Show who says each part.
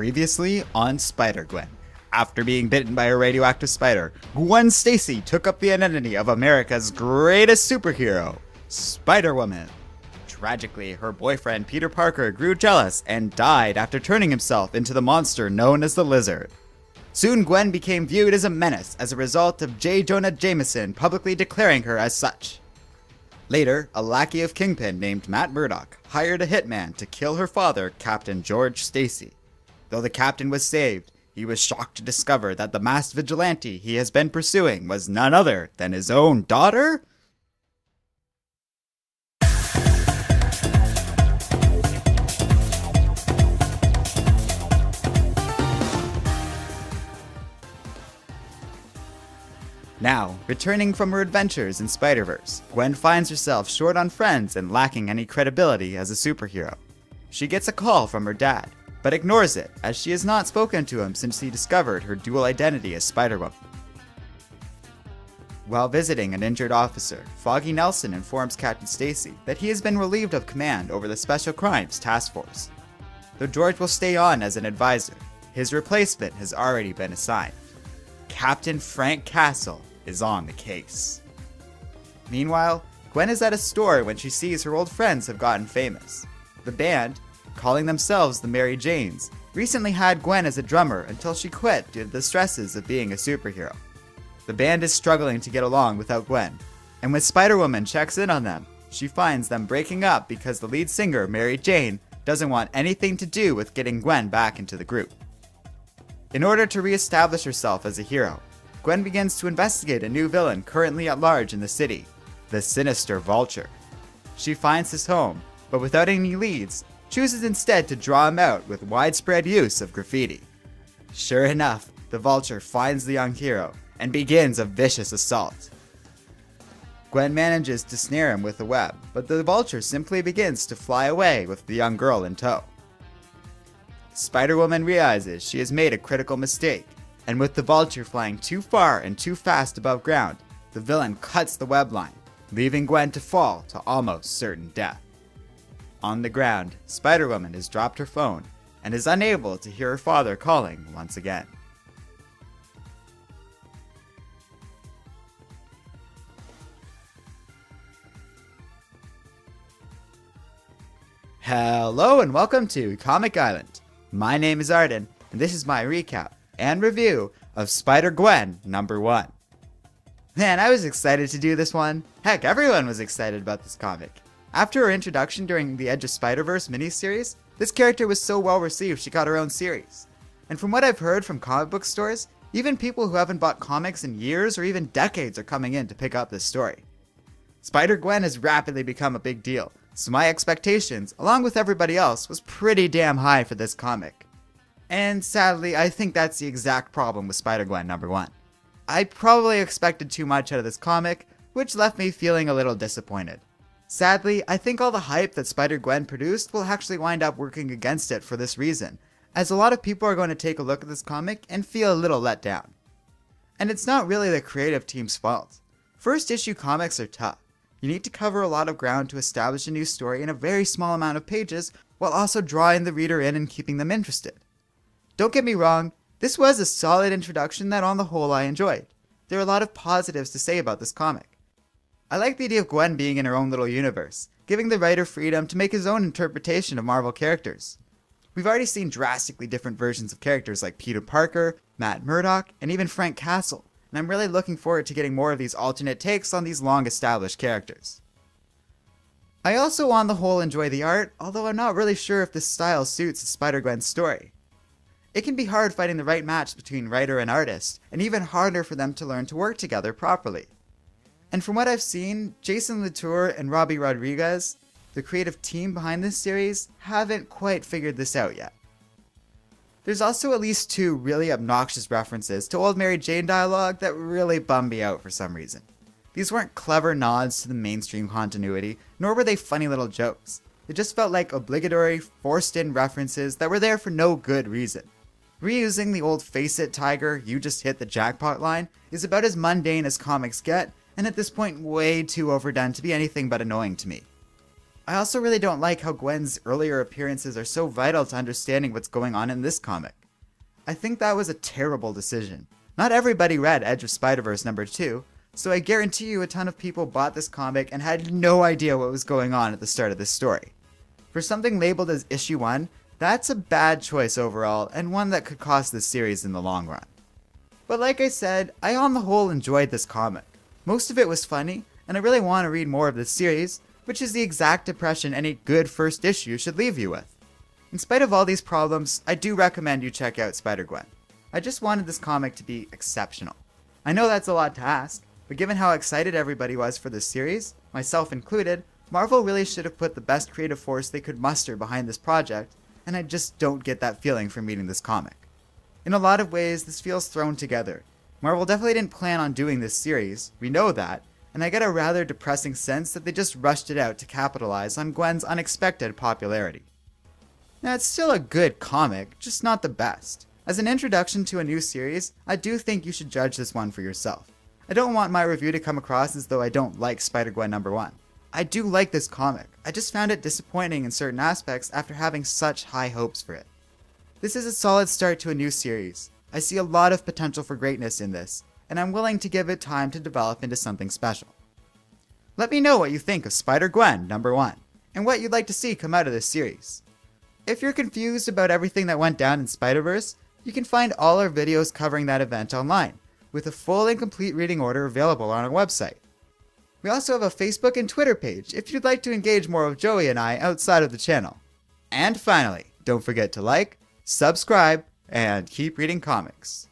Speaker 1: Previously on Spider-Gwen. After being bitten by a radioactive spider, Gwen Stacy took up the identity of America's greatest superhero, Spider-Woman. Tragically, her boyfriend Peter Parker grew jealous and died after turning himself into the monster known as the Lizard. Soon Gwen became viewed as a menace as a result of J. Jonah Jameson publicly declaring her as such. Later, a lackey of Kingpin named Matt Murdock hired a hitman to kill her father, Captain George Stacy. Though the captain was saved, he was shocked to discover that the masked vigilante he has been pursuing was none other than his own daughter? Now, returning from her adventures in Spider-Verse, Gwen finds herself short on friends and lacking any credibility as a superhero. She gets a call from her dad, but ignores it as she has not spoken to him since he discovered her dual identity as Spider-Woman. While visiting an injured officer, Foggy Nelson informs Captain Stacy that he has been relieved of command over the Special Crimes Task Force. Though George will stay on as an advisor, his replacement has already been assigned. Captain Frank Castle is on the case. Meanwhile, Gwen is at a store when she sees her old friends have gotten famous. The band, calling themselves the Mary Janes, recently had Gwen as a drummer until she quit due to the stresses of being a superhero. The band is struggling to get along without Gwen, and when Spider-Woman checks in on them, she finds them breaking up because the lead singer, Mary Jane, doesn't want anything to do with getting Gwen back into the group. In order to re-establish herself as a hero, Gwen begins to investigate a new villain currently at large in the city, the sinister Vulture. She finds his home, but without any leads, chooses instead to draw him out with widespread use of graffiti. Sure enough, the Vulture finds the young hero and begins a vicious assault. Gwen manages to snare him with a web, but the Vulture simply begins to fly away with the young girl in tow. Spider-Woman realizes she has made a critical mistake, and with the Vulture flying too far and too fast above ground, the villain cuts the web line, leaving Gwen to fall to almost certain death. On the ground, Spider-Woman has dropped her phone and is unable to hear her father calling once again. Hello and welcome to Comic Island. My name is Arden, and this is my recap and review of Spider-Gwen #1. Man, I was excited to do this one. Heck, everyone was excited about this comic. After her introduction during the Edge of Spider-Verse miniseries, this character was so well received she got her own series. And from what I've heard from comic book stores, even people who haven't bought comics in years or even decades are coming in to pick up this story. Spider-Gwen has rapidly become a big deal, so my expectations, along with everybody else, was pretty damn high for this comic. And sadly, I think that's the exact problem with Spider-Gwen #1. I probably expected too much out of this comic, which left me feeling a little disappointed. Sadly, I think all the hype that Spider-Gwen produced will actually wind up working against it for this reason, as a lot of people are going to take a look at this comic and feel a little let down. And it's not really the creative team's fault. First issue comics are tough. You need to cover a lot of ground to establish a new story in a very small amount of pages, while also drawing the reader in and keeping them interested. Don't get me wrong, this was a solid introduction that on the whole I enjoyed. There are a lot of positives to say about this comic. I like the idea of Gwen being in her own little universe, giving the writer freedom to make his own interpretation of Marvel characters. We've already seen drastically different versions of characters like Peter Parker, Matt Murdock, and even Frank Castle, and I'm really looking forward to getting more of these alternate takes on these long-established characters. I also on the whole enjoy the art, although I'm not really sure if this style suits a Spider-Gwen story. It can be hard finding the right match between writer and artist, and even harder for them to learn to work together properly. And from what I've seen, Jason Latour and Robbie Rodriguez, the creative team behind this series, haven't quite figured this out yet. There's also at least 2 really obnoxious references to old Mary Jane dialogue that really bummed me out for some reason. These weren't clever nods to the mainstream continuity, nor were they funny little jokes. It just felt like obligatory, forced-in references that were there for no good reason. Reusing the old "face it, tiger, you just hit the jackpot" line is about as mundane as comics get, and at this point way too overdone to be anything but annoying to me. I also really don't like how Gwen's earlier appearances are so vital to understanding what's going on in this comic. I think that was a terrible decision. Not everybody read Edge of Spider-Verse #2, so I guarantee you a ton of people bought this comic and had no idea what was going on at the start of this story. For something labeled as issue 1, that's a bad choice overall, and one that could cost this series in the long run. But like I said, I on the whole enjoyed this comic. Most of it was funny, and I really want to read more of this series, which is the exact impression any good first issue should leave you with. In spite of all these problems, I do recommend you check out Spider-Gwen. I just wanted this comic to be exceptional. I know that's a lot to ask, but given how excited everybody was for this series, myself included, Marvel really should have put the best creative force they could muster behind this project, and I just don't get that feeling from reading this comic. In a lot of ways, this feels thrown together. Marvel definitely didn't plan on doing this series, we know that, and I get a rather depressing sense that they just rushed it out to capitalize on Gwen's unexpected popularity. Now, it's still a good comic, just not the best. As an introduction to a new series, I do think you should judge this one for yourself. I don't want my review to come across as though I don't like Spider-Gwen #1. I do like this comic, I just found it disappointing in certain aspects after having such high hopes for it. This is a solid start to a new series. I see a lot of potential for greatness in this, and I'm willing to give it time to develop into something special. Let me know what you think of Spider-Gwen #1, and what you'd like to see come out of this series. If you're confused about everything that went down in Spider-Verse, you can find all our videos covering that event online, with a full and complete reading order available on our website. We also have a Facebook and Twitter page if you'd like to engage more with Joey and I outside of the channel. And finally, don't forget to like, subscribe, and keep reading comics.